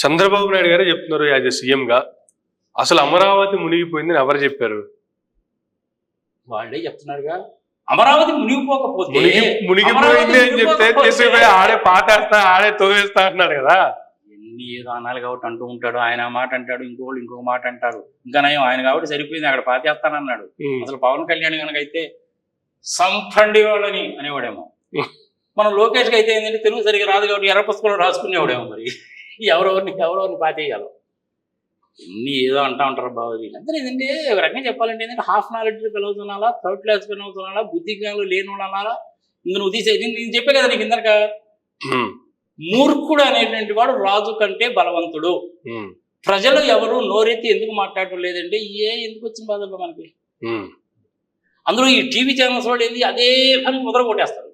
చంద్రబాబు నాయుడు గారే చెప్తున్నారు as a CM గా అసలు అమరావతి మునిగిపోయిందని ఎవరు చెప్పారు? వాళ్ళే చెప్తున్నారుగా. అమరావతి మునిగిపోకపోతే మునిగిపోయింది అని చెప్తే తీసుకుపోయి ఆడే పాటేస్తా ఆడే తోవేస్తా అంటున్నాడు కదా. ఎన్ని దానాలు కాబట్టి అంటూ ఉంటాడు. ఆయన మాట అంటాడు, ఇంకోళ్ళు ఇంకొక మాట అంటారు. ఇంకా నయం ఆయన కాబట్టి సరిపోయింది, అక్కడ పాతేస్తానన్నాడు. అసలు పవన్ కళ్యాణ్ కనుక అయితే సంపండి వాళ్ళని అనేవాడేమో. మనం లోకేష్కి అయితే ఏంటంటే తెలుగు సరిగ్గా రాదు కాబట్టి ఎర్ర పుస్తకంలో రాసుకునేవాడేమో. మరి ఎవరెవరిని పాతేయాలో ఎన్ని ఏదో అంటా ఉంటారు బాబు. అంతే ఏంటంటే ఒక రకంగా చెప్పాలంటే ఏంటంటే హాఫ్ నాలెడ్జ్ పిల్లలు అనాలా, థర్డ్ క్లాస్ పిల్లలు అనాలా, బుద్ధి జ్ఞానాలు లేని వాళ్ళు అనాలా. ఇంక నువ్వు తీసేది నేను చెప్పే కదా నీకు ఇందరక. మూర్ఖుడు అనేటువంటి వాడు రాజు కంటే బలవంతుడు. ప్రజలు ఎవరు నోరెత్తి ఎందుకు మాట్లాడటం లేదంటే ఎందుకు వచ్చిన బాధ మనకి. అందులో ఈ టీవీ ఛానల్స్ వాళ్ళు ఏంది అదే పని ముద్ర కొట్టేస్తారు.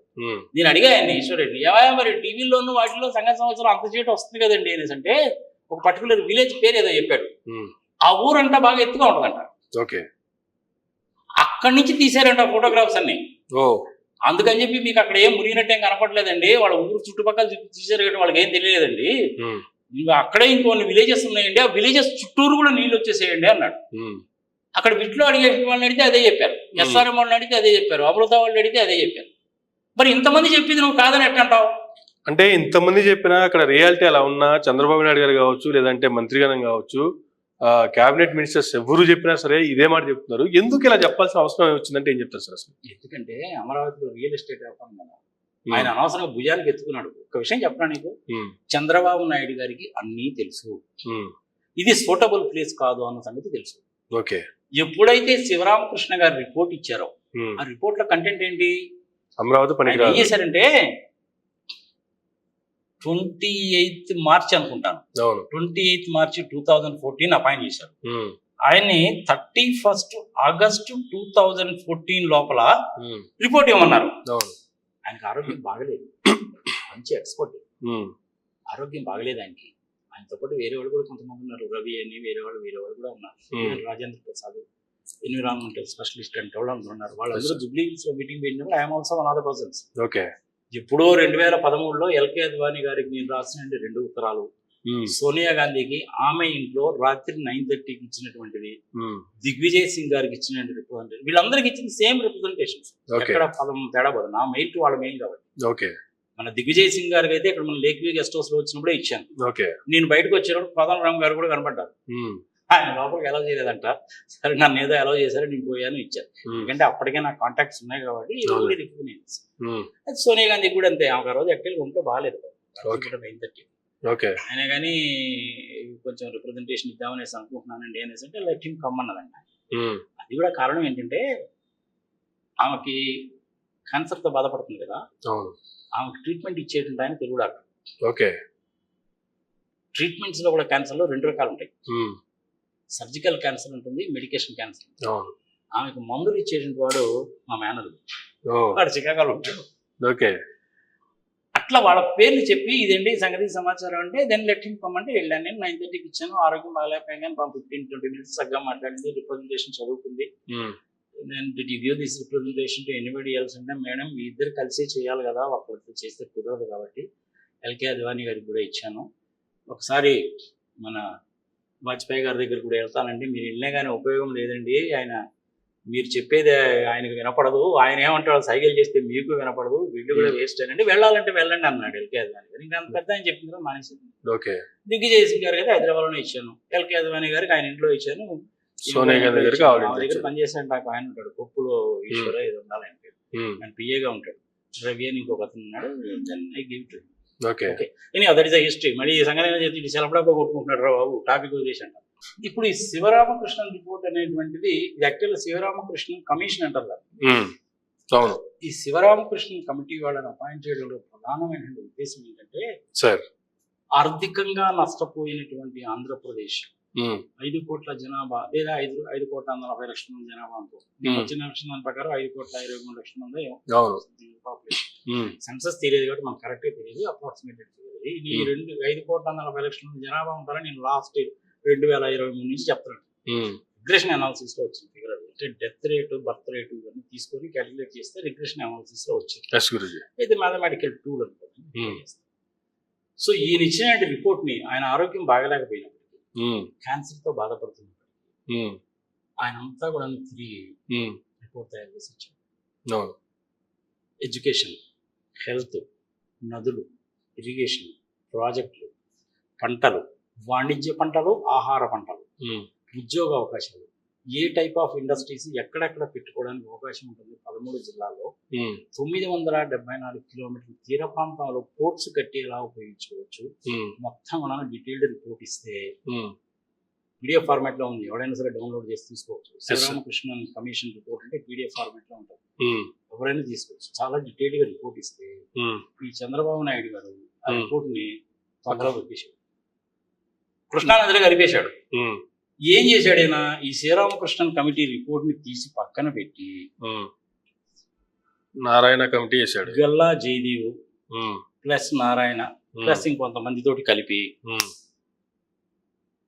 నేను అడిగాయండి ఈశ్వరెడ్డి, ఏవా మరి టీవీలోనూ వాటిలో సంఘ సంవత్సరం అంత చేయటం వస్తుంది కదండి అనేసి అంటే ఒక పర్టికులర్ విలేజ్ పేరు ఏదో చెప్పాడు. ఆ ఊరంతా బాగా ఎత్తుగా ఉంటుందంట. అక్కడి నుంచి తీసారంట ఫోటోగ్రాఫ్స్ అన్ని. అందుకని చెప్పి మీకు అక్కడ ఏం మునిగినట్టేం కనపడలేదండి. వాళ్ళ ఊరు చుట్టుపక్కల తీసారు కాబట్టి వాళ్ళకి ఏం తెలియలేదండి. ఇంకా అక్కడే ఇంకొన్ని విలేజెస్ ఉన్నాయండి, ఆ విలేజెస్ చుట్టూరు కూడా నీళ్ళు వచ్చేసేయండి అన్నాడు. అక్కడ విట్లో అడిగే వాళ్ళని అడిగితే అదే చెప్పారు, ఎస్ఆర్ఎం వాళ్ళని అడిగితే అదే చెప్పారు, అమృత వాళ్ళని అడిగితే అదే చెప్పారు. మరి ఇంతమంది చెప్పింది నువ్వు కాదని ఎట్లా అంటావు? అంటే ఇంతమంది చెప్పినా అక్కడ రియాలిటీ అలా ఉన్నా చంద్రబాబు నాయుడు గారు కావచ్చు, లేదంటే మంత్రిగణం కావచ్చు, క్యాబినెట్ మినిస్టర్స్ ఎవరు చెప్పినా సరే ఇదే మాట చెప్తున్నారు. ఎందుకు ఇలా చెప్పాల్సిన అవసరం వచ్చిందంటే ఏం చెప్తారు సార్ అసలు? ఎందుకంటే అమరావతిలో రియల్ ఎస్టేట్ వ్యాపారం కదా, ఆయన అనవసరంగా భుజానికి ఎత్తుకున్నాడు. ఒక విషయం చెప్పరా నీకు, చంద్రబాబు నాయుడు గారికి అన్నీ తెలుసు, ఇది సూటబుల్ ప్లేస్ కాదు అన్న సంగతి తెలుసు. ఎప్పుడైతే శివరామకృష్ణ గారు రిపోర్ట్ ఇచ్చారో ఆ రిపోర్ట్ లో కంటెంట్ ఏంటి, అమరావతి పని ఏం చేశారంటే 28 మార్చి అనుకుంటాను, 28 మార్చి 2014 అపాయింట్ చేశారు. ఆయన్ని 31 ఆగస్టు 2014 లోపల రిపోర్ట్ ఇవ్వమన్నారు. ఆయనకి ఆరోగ్యం బాగలేదు, మంచి ఎక్స్పర్ట్, ఆరోగ్యం బాగలేదు ఆయనకి. ఆయనతో పాటు వేరే వాళ్ళు కూడా కొంతమంది ఉన్నారు, రవి అని వేరే వాళ్ళు కూడా ఉన్నారు, రాజేంద్ర ప్రసాద్ ఎన్విరాన్మెంటల్ స్పెషలిస్ట్ అంటే వాళ్ళు ఉన్నారు. వాళ్ళందరూ జూబ్లీ హిల్స్ లో మీటింగ్ పెట్టినప్పుడు I'm also one of the persons. ఎప్పుడో 2013లో ఎల్కే అద్వానీ గారికి నేను రాసిన 2 ఉత్తరాలు, సోనియా గాంధీకి ఆమె ఇంట్లో రాత్రి 9:30కి ఇచ్చినటువంటిది, దిగ్విజయ్ సింగ్ గారికి ఇచ్చిన రిప్రజెంటేషన్, వీళ్ళందరికి ఇచ్చిన సేమ్ రిప్రజెంటేషన్స్, ఎక్కడ పదం తేడా పడదు. నా మెయిల్ టు వాళ్ళ మెయిల్ కాబట్టి. మన దిగ్విజయ్ సింగ్ గారికి అయితే ఇక్కడ మన లేక్ వ్యూ గెస్ట్ హౌస్ లో వచ్చినప్పుడే ఇచ్చాను. నేను బయటకు వచ్చేటప్పుడు ప్రధాన రామ్ గారు కూడా కనపడ్డారు. ఆయన లోపలికి అలౌ చేయలేదంట. సరే నన్ను ఏదో అలౌ చేశారు, నేను పోయాను ఇచ్చాను. ఎందుకంటే అప్పటికే నాకు కాంటాక్ట్స్ ఉన్నాయి కాబట్టి సోనియా గాంధీ కూడా అంతే. ఆమె రోజు యాక్చువల్గా ఉంటే బాగాలేదు, 9:30. అయినా కానీ కొంచెం రిప్రజెంటేషన్ ఇద్దామనేసి అనుకుంటున్నానండి అనేసి అంటే లెట్ హిమ్ కమ్ అన్నదంట. అది కూడా కారణం ఏంటంటే ఆమెకి క్యాన్సర్తో బాధపడుతుంది కదా, ఆమెకు ట్రీట్మెంట్ ఇచ్చేటువంటి ఆయన తెలుగు డాక్టర్. ట్రీట్మెంట్స్ లో కూడా క్యాన్సర్ లో 2 రకాలు ఉంటాయి, సర్జికల్ క్యాన్సర్ ఉంటుంది, మెడికేషన్ క్యాన్సర్. ఆమెకు మందులు ఇచ్చేటువంటి వాడు మా మేనరుడు, వాడు చికాగోలో ఉంటాడు. అట్లా వాళ్ళ పేర్లు చెప్పి ఇదేంటి సంగతి సమాచారం అంటే దెన్ లెట్ హిమ్ కమ్ అంటే వెళ్ళాను. నేను 9:30కి ఇచ్చాను, ఆరోగ్యం బాగాలేకపోయాను, 15-20 minutes చక్కగా మాట్లాడింది, రిప్రజెంటేషన్ చదువుకుంది. నేను did you give this representation to anybody else అంటే మేడం మీ ఇద్దరు కలిసి చేయాలి కదా, ఒకటి చేస్తే కుదరదు కాబట్టి ఎల్కే అద్వానీ గారికి కూడా ఇచ్చాను. ఒకసారి మన వాజ్పేయి గారి దగ్గర కూడా వెళ్తానండి, మీరు వెళ్ళినా కానీ ఉపయోగం లేదండి, ఆయన మీరు చెప్పేది ఆయనకు వినపడదు, ఆయన ఏమంటాడు సైకిల్ చేస్తే మీకు వినపడదు, వీళ్ళు కూడా వేస్ట్ అనండి, వెళ్ళాలంటే వెళ్ళండి అన్నాడు ఎల్కే అద్వానీ గారు. ఇంకా అంత పెద్ద ఆయన చెప్పింది కదా మానేసి. దిగ్విజయ్ సింగ్ గారికి అయితే హైదరాబాద్లోనే ఇచ్చాను, ఎల్కే అద్వానీ గారికి ఆయన ఇంట్లో ఇచ్చాను. సోనియా గాంధీ దగ్గర పనిచేసాను, నాకు ఆయన ఉంటాడు కొప్పులో ఈశ్వర ఏదో ఉండాలంటే ఆయన పిఏగా ఉంటాడు, రవి అని ఇంకొక అతను ఉన్నాడు. That is history. మళ్ళీ సంగతి చెప్పి సెలబ్రేట్ కొట్టుకుంటున్నాడు రా బాబు, టాపిక్ వదిలేసి అంటారు. ఇప్పుడు ఈ శివరామకృష్ణన్ రిపోర్ట్ అనేటువంటిది ఇది యాక్చువల్గా శివరామకృష్ణన్ కమిషన్ అంటారు కదా. ఈ శివరామకృష్ణన్ కమిటీ వాళ్ళని అపాయింట్ చేయడంలో ప్రధానమైనటువంటి ఉద్దేశం ఏంటంటే ఆర్థికంగా నష్టపోయినటువంటి ఆంధ్రప్రదేశ్ 5 కోట్ల జనాభా లేదా 5,40,00,000 మంది జనాభా అనుకో, వచ్చిన దాని ప్రకారం 5,23,00,000 మంది పాపులేషన్. సెన్సస్ తెలియదు కాబట్టి మనకు కరెక్ట్గా తెలియదు, అప్రాక్సిమేట్ తెలియదు. ఈ 5,40,00,000 మంది జనాభా ఉంటారని నేను లాస్ట్ 2023 నుంచి చెప్తున్నాను. రిగ్రెషన్ అనాలిసిస్ లో వచ్చింది ఫిగర్, అంటే డెత్ రేటు బర్త్ రేటు ఇవన్నీ తీసుకొని క్యాలిక్యులేట్ చేస్తే రిగ్రెషన్ అనాలిసిస్ లో వచ్చింది. ఇది మ్యాథమెటికల్ టూల్ అనుకోండి. సో ఈయన ఇచ్చిన రిపోర్ట్ ని ఆయన ఆరోగ్యం బాగలేకపోయినప్పటికీ, క్యాన్సర్ తో బాధపడుతున్నప్పుడు ఆయన అంతా కూడా తిరిగి రిపోర్ట్ తయారు చేసి ఇచ్చారు. ఎడ్యుకేషన్, హెల్త్, నదులు, ఇరిగేషన్, ప్రాజెక్టులు, పంటలు, వాణిజ్య పంటలు, ఆహార పంటలు, ఉద్యోగ అవకాశాలు, ఏ టైప్ ఆఫ్ ఇండస్ట్రీస్ ఎక్కడెక్కడ పెట్టుకోవడానికి అవకాశం ఉంటుంది 13 జిల్లాల్లో, 974 కిలోమీటర్ల తీర ప్రాంతంలో పోర్ట్స్ కట్టి ఎలా ఉపయోగించుకోవచ్చు, మొత్తం మనం డీటెయిల్డ్ రిపోర్ట్ ఇస్తే పీడిఎఫ్ ఫార్మాట్ లో ఉంది, ఎవరైనా సరే డౌన్లోడ్ చేసి తీసుకోవచ్చు. శ్రీరామకృష్ణన్ కమిషన్ రిపోర్ట్ అంటే పీడిఎఫ్ ఫార్మాట్ లో ఉంటుంది, ఎవరైనా తీసుకోవచ్చు. చాలా డీటెయిల్డ్ గా రిపోర్ట్ ఇస్తే ఈ చంద్రబాబు నాయుడు గారు ఆ రిపోర్ట్ ని పక్కలో పెట్టేశాడు, కృష్ణానదిలో కలిపేశాడు. ఏం చేశాడైనా ఈ శ్రీరామకృష్ణన్ కమిటీ రిపోర్ట్ ని తీసి పక్కన పెట్టి నారాయణ కమిటీ చేశాడు. గల్లా జయదేవ్ ప్లస్ నారాయణ ప్లస్ ఇంకొంతమందితోటి కలిపి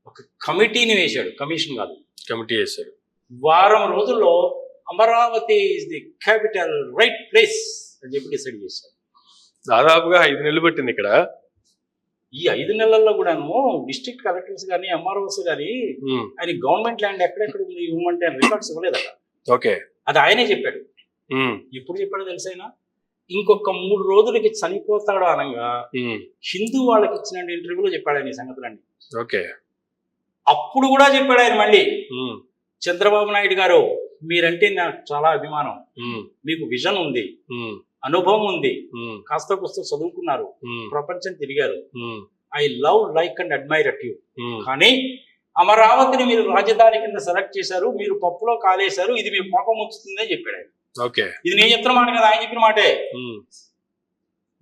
ఒక కమిటీని వేశాడు, కమిషన్ కాదు, కమిటీ వేశాడు. వారం రోజుల్లో Amaravati is the capital right place అని చెప్పి డిసైడ్ చేశారు. దాదాపుగా 5 నెలలు పట్టింది ఇక్కడ. ఈ 5 నెలల్లో కూడాను డిస్ట్రిక్ట్ కలెక్టర్స్ కానీ ఎంఆర్ఓస్ కానీ ఆయన గవర్నమెంట్ ల్యాండ్ ఎక్కడెక్కడ ఉంది ఇవ్వమంటే రికార్డ్స్ ఇవ్వలేదట. ఓకే, అది ఆయనే చెప్పాడు. ఎప్పుడు చెప్పాడో తెలుసైనా, ఇంకొక 3 రోజులకి చనిపోతాడు అనగా హిందూ వాళ్ళకి ఇచ్చిన ఇంటర్వ్యూలో చెప్పాడు ఆయన ఈ సంగతులన్నీ. ఓకే, అప్పుడు కూడా చెప్పాడు ఆయన మళ్ళీ, చంద్రబాబు నాయుడు గారు మీరంటే నాకు చాలా అభిమానం, మీకు విజన్ ఉంది, అనుభవం ఉంది, కాస్త కూస్త చదువుకున్నారు, ప్రపంచం తిరిగారు, I love like and admire at you, కానీ అమరావతిని మీరు రాజధాని కింద సెలెక్ట్ చేశారు, మీరు పప్పులో కాలేశారు, ఇది మీ పాపం వచ్చుతుందని చెప్పాడు ఆయన. ఇది నేను చెప్తున్న మాట కదా, ఆయన చెప్పిన మాటే.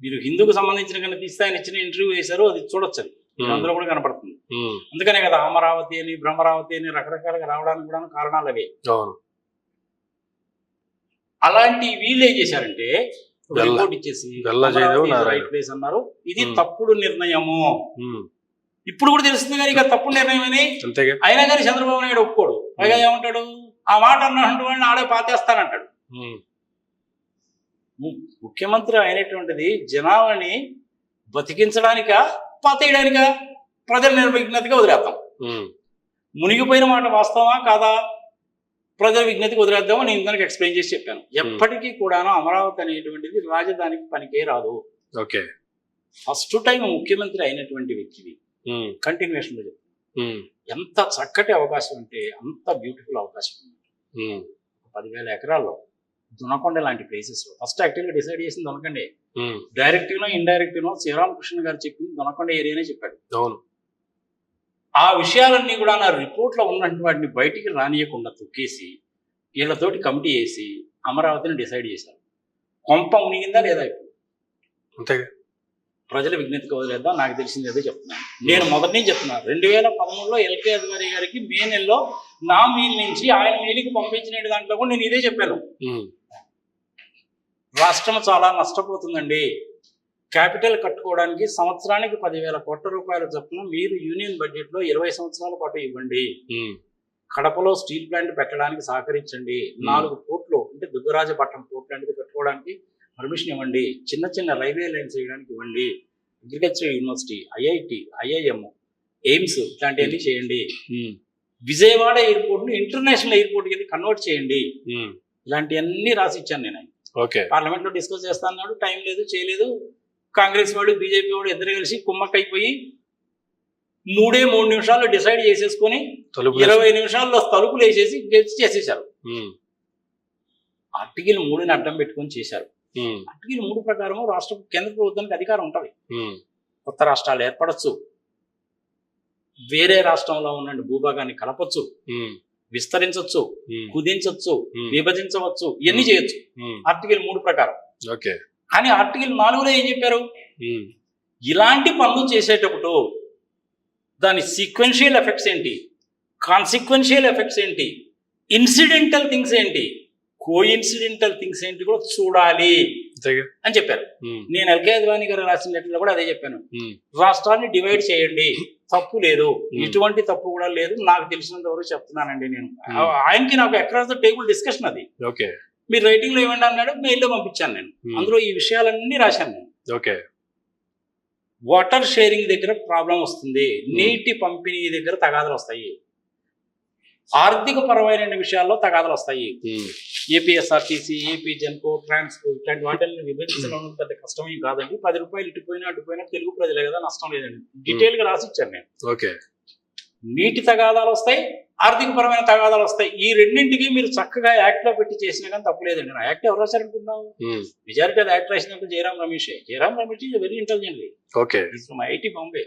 మీరు హిందూకు సంబంధించిన కన్నా తీస్తే ఆయన ఇచ్చిన ఇంటర్వ్యూ వేశారు, అది చూడొచ్చు, అందులో కూడా కనపడుతుంది. అందుకనే కదా అమరావతి అని భ్రమరావతి అని రకరకాలుగా రావడానికి కూడా కారణాలు అవే. అలాంటి వీళ్ళు ఏం చేశారంటే రిపోర్ట్ ఇచ్చేసి రైట్ ప్లేస్ అన్నారు, ఇది తప్పుడు నిర్ణయము. ఇప్పుడు కూడా తెలుస్తుంది కానీ ఇక తప్పుడు నిర్ణయం అని, అయినా కానీ చంద్రబాబు నాయుడు ఒప్పుకోడు. పైగా ఏమంటాడు, ఆ మాట అన్నటువంటి వాడిని ఆడే పాతేస్తానంటాడు. ముఖ్యమంత్రి అయినటువంటిది జనాలని బతికించడానికా పాతేయడానికా ప్రజల నిర్విఘ్నతగా వదిలేద్దాం. మునిగిపోయిన మాట వాస్తవమా కాదా, ప్రజల విజ్ఞతకి వదిలేద్దామో నేను ఇందాక ఎక్స్ప్లెయిన్ చేసి చెప్పాను. ఎప్పటికీ కూడాను అమరావతి అనేటువంటిది రాజధానికి పనికే రాదు. ఓకే, ఫస్ట్ టైం ముఖ్యమంత్రి అయినటువంటి వ్యక్తిది. కంటిన్యూషన్ లో చెప్తాను, ఎంత చక్కటి అవకాశం అంటే అంత బ్యూటిఫుల్ అవకాశం ఉంది. 10,000 ఎకరాల్లో దునకొండ లాంటి ప్లేసెస్ లో ఫస్ట్ యాక్టివ్గా డిసైడ్ చేసింది దొనకొండే. Direct no indirect no Sriramakrishna గారు చెప్పింది దొనకొండ ఏరియానే చెప్పాడు. ఆ విషయాలన్నీ కూడా నా రిపోర్ట్లో ఉన్నటువంటి వాటిని బయటికి రానియకుండా తొక్కేసి వీళ్ళతోటి కమిటీ వేసి అమరావతిని డిసైడ్ చేశారు. కొంప మునిగిందా లేదా ఇప్పుడు? అంతేగా, ప్రజల విజ్ఞతకి వదిలేద్దాం. నాకు తెలిసింది అదే చెప్తున్నాను. నేను మొదటి నుంచి చెప్తున్నాను, 2013లో ఎల్కే అద్వానీ గారికి మే నెలలో నా మెయిల్ నుంచి ఆయన మెయిల్కి పంపించిన దాంట్లో కూడా నేను ఇదే చెప్పాను. రాష్ట్రం చాలా నష్టపోతుందండి, క్యాపిటల్ కట్టుకోవడానికి సంవత్సరానికి 10,000 కోట్ల రూపాయల చొప్పున మీరు యూనియన్ బడ్జెట్ లో 20 సంవత్సరాల పాటు ఇవ్వండి. కడపలో స్టీల్ ప్లాంట్ పెట్టడానికి సహకరించండి. 4 పోర్ట్లు అంటే దుగ్గరాజపట్నం పోర్ట్ లాంటిది కట్టుకోవడానికి పర్మిషన్ ఇవ్వండి. చిన్న చిన్న రైల్వే లైన్స్ వేయడానికి ఇవ్వండి. Agriculture university, IIT, IIM, AIIMS ఇట్లాంటివన్నీ చేయండి. విజయవాడ ఎయిర్పోర్ట్ ను ఇంటర్నేషనల్ ఎయిర్పోర్ట్ కింద కన్వర్ట్ చేయండి. ఇలాంటివన్నీ రాసి ఇచ్చాను నేను. పార్లమెంట్ లో డిస్కస్ చేస్తా అన్నాడు, టైం లేదు, చేయలేదు. కాంగ్రెస్ వాడు బీజేపీ వాడు ఇద్దరు కలిసి కుమ్మక్కైపోయి 3 నిమిషాల్లో డిసైడ్ చేసేసుకొని 20 నిమిషాల్లో తలుపులు వేసేసి చేసేసారు. ఆర్టికల్ 3ని అడ్డం పెట్టుకొని చేశారు. ఆర్టికల్ 3 ప్రకారం రాష్ట్ర కేంద్ర ప్రభుత్వానికి అధికారం ఉంటుంది. కొత్త రాష్ట్రాలు ఏర్పడచ్చు, వేరే రాష్ట్రంలో ఉన్న భూభాగాన్ని కలపచ్చు, విస్తరించవచ్చు, కుదించవచ్చు, విభజించవచ్చు, ఇవన్నీ చేయొచ్చు ఆర్టికల్ 3 ప్రకారం. కానీ ఆర్టికల్ 4లో ఏం చెప్పారు, ఇలాంటి పనులు చేసేటప్పుడు దాని సీక్వెన్షియల్ ఎఫెక్ట్స్ ఏంటి, కాన్సిక్వెన్షియల్ ఎఫెక్ట్స్ ఏంటి, ఇన్సిడెంటల్ థింగ్స్ ఏంటి, కోఇన్సిడెంటల్ థింగ్స్ ఏంటి కూడా చూడాలి అని చెప్పారు. నేను ఎల్కే అద్వానీ గారు రాసిన లెటర్లో కూడా అదే చెప్పాను. రాష్ట్రాన్ని డివైడ్ చేయండి, తప్పు లేదు, ఇటువంటి తప్పు కూడా లేదు, నాకు తెలిసినంత వరకు చెప్తున్నానండి నేను. ఆయనకి నాకు అక్రాస్ ద టేబుల్ డిస్కషన్ అది. మీరు రైటింగ్ లో ఇవ్వండి అన్నాడు, మెయిల్లో పంపించాను నేను. అందులో ఈ విషయాలన్నీ రాశాను నేను. వాటర్ షేరింగ్ దగ్గర ప్రాబ్లం వస్తుంది, నీటి పంపిణీ దగ్గర తగాదాలు వస్తాయి, ఆర్థిక పరమైన విషయాల్లో తగాదాలు వస్తాయి. ఏపీఎస్ఆర్టీసీ, ఏపీ జెన్కో, ట్రాన్స్కో ఇట్లాంటి వాటిని విభజించడం పెద్ద కష్టమేం కాదండి. 10 రూపాయలు ఇటుపోయినా అటుపోయినా తెలుగు ప్రజలే కదా, నష్టం లేదండి. డీటెయిల్ గా రాసిచ్చాను నేను. ఓకే, నీటి తగాదాలు వస్తాయి, ఆర్థిక పరమైన తగాదాలు వస్తాయి. ఈ రెండింటికి మీరు చక్కగా యాక్ట్ లో పెట్టి చేసినా కానీ తప్పలేదండి. నా యాక్ట్ ఎవరు రాశారనుకుంటున్నావు? మెజారిటీ ఆఫ్ యాక్ట్ రాసినట్టు Jayaram Ramesh is very intelligent. Okay, IT Bombay.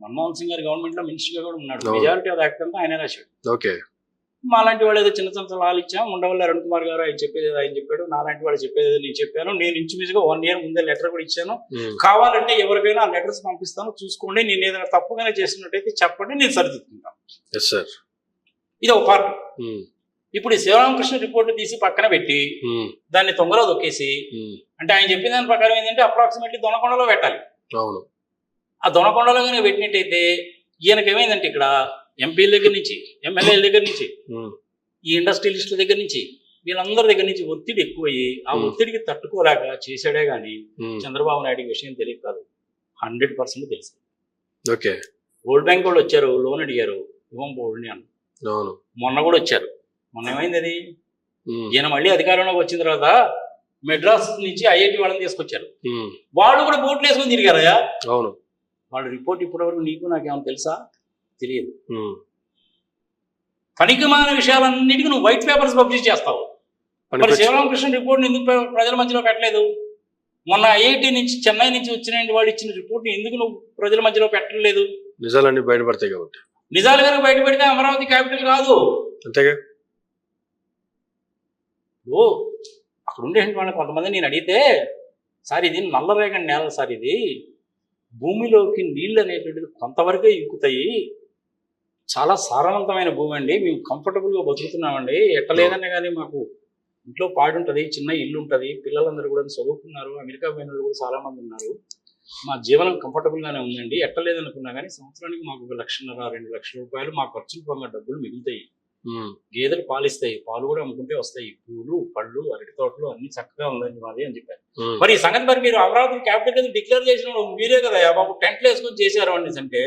Manmohan Singh గారి గవర్నమెంట్ లో మినిస్టర్ గా కూడా ఉన్నాడు. మెజారిటీ ఆఫ్ యాక్ట్ అంతా ఆయన రాశాడు. ఓకే, మా లాంటి వాళ్ళు ఏదో చిన్న చిన్న సలహాలు ఇచ్చాం. ఉండవల్లి అరుణ్ కుమార్ గారు ఆయన చెప్పేది ఆయన చెప్పాడు, నా లాంటి వాళ్ళు చెప్పేది నేను చెప్పాను. నేను ఇంచుమించుగా 1 year ముందే లెటర్ కూడా ఇచ్చాను. కావాలంటే ఎవరికైనా ఆ లెటర్స్ పంపిస్తాను, చూసుకోండి. నేను ఏదైనా తప్పుగానే చేస్తున్నట్టయితే చెప్పండి, నేను సరిదిద్దుకుంటాను. ఇది ఒక పార్ట్. ఇప్పుడు ఈ శివరామకృష్ణ రిపోర్ట్ తీసి పక్కన పెట్టి దాన్ని తొంగలో దొక్కేసి, అంటే ఆయన చెప్పిన దాని ప్రకారం ఏంటంటే అప్రాక్సిమేట్లీ దొనకొండలో పెట్టాలి. ఆ దొనకొండలో కానీ పెట్టినట్టయితే ఈయనకి ఏమైందంటే ఇక్కడ ఎంపీల దగ్గర నుంచి, ఎమ్మెల్యేల దగ్గర నుంచి, ఈ ఇండస్ట్రియలిస్టుల దగ్గర నుంచి, వీళ్ళందరి దగ్గర నుంచి ఒత్తిడి ఎక్కువయ్యి ఆ ఒత్తిడికి తట్టుకోలేక చేశాడే గాని చంద్రబాబు నాయుడు విషయం తెలియదు కాదు, 100% తెలుసు. ఓకే, వరల్డ్ బ్యాంక్ వాళ్ళు వచ్చారు, లోన్ అడిగారు, ఇవ్వం పోల్ని అన్న. మొన్న కూడా వచ్చారు. మొన్న ఏమైంది అది, ఈయన మళ్ళీ అధికారంలోకి వచ్చిన తర్వాత మెడ్రాస్ నుంచి ఐఐటి వాళ్ళని తీసుకొచ్చారు. వాళ్ళు కూడా బోట్లు వేసుకొని తిరిగారయ్యా. అవును, వాళ్ళ రిపోర్ట్ ఇప్పటివరకు నీకు నాకేమైనా తెలుసా? తెలియదు. పనికిమాలిన విషయాలన్నిటికీ నువ్వు వైట్ పేపర్స్ పబ్లిష్ చేస్తావు. మరి శివరామకృష్ణ రిపోర్ట్ ఎందుకు ప్రజల మధ్యలో పెట్టలేదు? మొన్న ఐఐటి నుంచి, చెన్నై నుంచి వచ్చిన వాళ్ళు ఇచ్చిన రిపోర్ట్ ఎందుకు నువ్వు ప్రజల మధ్యలో పెట్టలేదు? నిజాలన్నీ బయటపడతాయి కాబట్టి. నిజాలు కనుక బయటపెడితే అమరావతి క్యాపిటల్ కాదు. అంతేగా. ఓ అక్కడ ఉండేటువంటి వాళ్ళని కొంతమంది నేను అడిగితే, సార్ ఇది నల్లరేగడి నేల సార్, ఇది భూమిలోకి నీళ్ళు అనేటువంటిది కొంతవరకే ఇంకుతాయి, చాలా సారవంతమైన భూమి అండి, మేము కంఫర్టబుల్గా బతుకుతున్నామండి, ఎట్టలేదన్నా కానీ మాకు ఇంట్లో పాడుంటుంది, చిన్న ఇల్లు ఉంటుంది, పిల్లలందరూ కూడా చదువుకున్నారు, అమెరికా పోయిన వాళ్ళు కూడా చాలా మంది ఉన్నారు, మా జీవనం కంఫర్టబుల్గానే ఉందండి, ఎట్టలేదనుకున్నా కానీ సంవత్సరానికి మాకు 1,50,000 2 లక్షల రూపాయలు మా ఖర్చులు పొంగ డబ్బులు మిగులుతాయి. గేదెలు పాలిస్తాయి, పాలు కూడా అమ్ముకుంటే వస్తాయి, పూలు పళ్ళు అరటి తోటలు అన్ని చక్కగా ఉందండి మాది అని చెప్పారు. మరి ఈ సంగతి మరి మీరు అమరావతి క్యాపిటల్ కింద డిక్లేర్ చేసిన మీరే కదా బాబు, టెంట్లు వేసుకొని చేశారు అండి అంటే,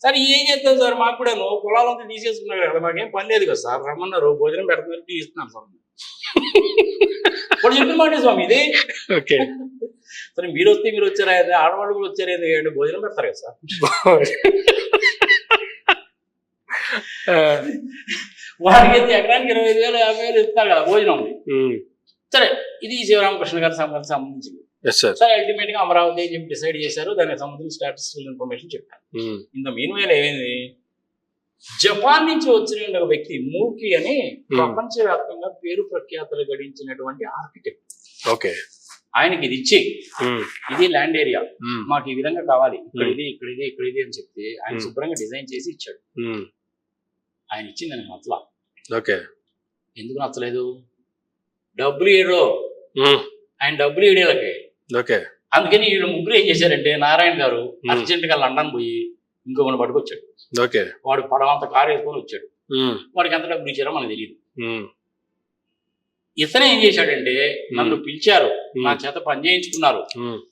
సార్ ఏం చేస్తారు సార్, మాకు కూడా పొలాలంతా తీసేసుకున్నారు కదా, మాకేం పని లేదు కదా సార్, రమ్మన్నారు, భోజనం పెడుతున్నారు, టీ ఇస్తున్నాను సార్. ఇప్పుడు చెప్పిన మాట స్వామి ఇది. సరే మీరు వస్తే మీరు వచ్చారా, ఆడవాళ్ళు కూడా వచ్చారు, భోజనం పెడతారు కదా సార్. వాడికి ఎకరానికి 25,000 50,000 ఇస్తారు కదా భోజనం. సరే, ఇది శివరామకృష్ణ గారి సంబంధించింది. సరే, అల్టిమేట్ గా అమరావతి అని చెప్పి డిసైడ్ చేశారు, దానికి సంబంధించిన స్టాటిస్టికల్ ఇన్ఫర్మేషన్ చెప్పారు. ఇంత మీన్వేల్ ఏమైంది, జపాన్ నుంచి వచ్చిన ఒక వ్యక్తి మూకీ అని ప్రపంచవ్యాప్తంగా పేరు ప్రఖ్యాతలు గడించినటువంటి ఆర్కిటెక్ట్. ఓకే, ఆయనకి ఇది ఇచ్చి, ఇది ల్యాండ్ ఏరియా, మాకు ఈ విధంగా కావాలి, ఇక్కడ ఇది ఇక్కడ ఇది ఇక్కడ ఇది అని చెప్తే ఆయన శుభ్రంగా డిజైన్ చేసి ఇచ్చాడు. ఆయన ఇచ్చింది నాకు నచ్చలా. ఓకే, ఎందుకు నచ్చలేదు? డబ్బులు ఇయ్యడు ఆయన, డబ్బులు ఇయ్యలకి. ఓకే, అందుకని వీళ్ళు ముగ్గురు ఏం చేశారంటే, నారాయణ గారు అర్జెంట్ గా లండన్ పోయి ఇంకొకటి పట్టుకొచ్చాడు. ఓకే, వాడు పడవంత కారు వేసుకొని వచ్చాడు. వాడికి ఎంత డబ్బులు ఇచ్చారో మనకు తెలియదు. ఇతనే ఏం చేశాడంటే, నన్ను పిలిచారు, నా చేత పని చేయించుకున్నారు,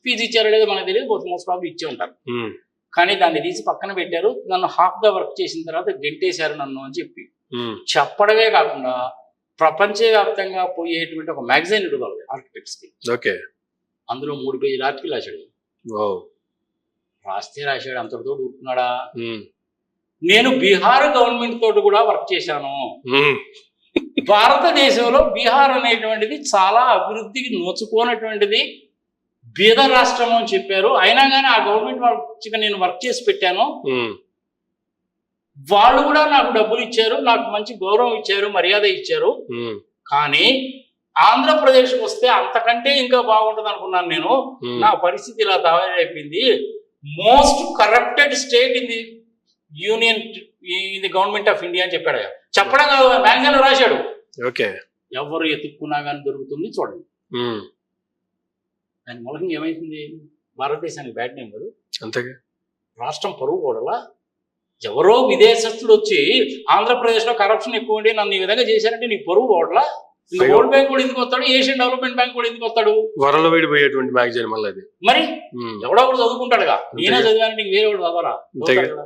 ఫీజు ఇచ్చారో లేదో మనకు తెలియదు, మోస్ట్ ప్రాబ్లీ ఇచ్చే ఉంటారు. కానీ దాన్ని తీసి పక్కన పెట్టారు, నన్ను హాఫ్ గా వర్క్ చేసిన తర్వాత గెంటేశారు నన్ను అని చెప్పి చెప్పడమే కాకుండా ప్రపంచవ్యాప్తంగా పోయేటువంటి ఒక మ్యాగజైన్ ఇవ్వాలి ఆర్కిటెక్ట్స్ కి. ఓకే, అందులో 3 పేజీల ఆర్టికల్ రాశాడు. రాశాడు, అంతటితో ఊరుకున్నాడా? నేను బీహార్ గవర్నమెంట్ తోటి కూడా వర్క్ చేశాను. భారతదేశంలో బీహార్ అనేటువంటిది చాలా అభివృద్ధికి నోచుకోనటువంటిది బీద రాష్ట్రం అని చెప్పారు. అయినా కానీ ఆ గవర్నమెంట్ వాళ్ళకి నేను వర్క్ చేసి పెట్టాను, వాళ్ళు కూడా నాకు డబ్బులు ఇచ్చారు, నాకు మంచి గౌరవం ఇచ్చారు, మర్యాద ఇచ్చారు. కానీ ఆంధ్రప్రదేశ్కి వస్తే అంతకంటే ఇంకా బాగుంటుంది అనుకున్నాను నేను. నా పరిస్థితి ఇలా తయారైపోయింది. Most corrupted state in the union in the government of India అని చెప్పాడు. చెప్పడం కాదు, మ్యాగజైన్ లో రాశాడు. ఓకే, ఎవరు ఎత్తుక్కున్నా కానీ దొరుకుతుంది చూడండి. దాని మూలంగా ఏమైతుంది, భారతదేశానికి బ్యాడ్ నేమ్ కాదు, అంతేగా రాష్ట్రం పరువు కూడా. ఎవరో విదేశస్తులు వచ్చి ఆంధ్రప్రదేశ్లో కరప్షన్ ఎక్కువ ఉండి నన్ను ఈ విధంగా చేశారంటే నీకు పరువు ఓడలా. వరల్డ్ బ్యాంక్ కూడా ఎందుకు వస్తాడు, ఏషియన్ డెవలప్మెంట్ బ్యాంక్ కూడా ఎందుకు వస్తాడు? వరల్డ్ వైడ్ పోయేటువంటి మ్యాగజైన్ మళ్ళీ అది. మరి ఎవడో ఒకడు చదువుకుంటాడుగా, నేనే చదివాను, నీకు వేరే వాడు చదవరా? అంతేగా.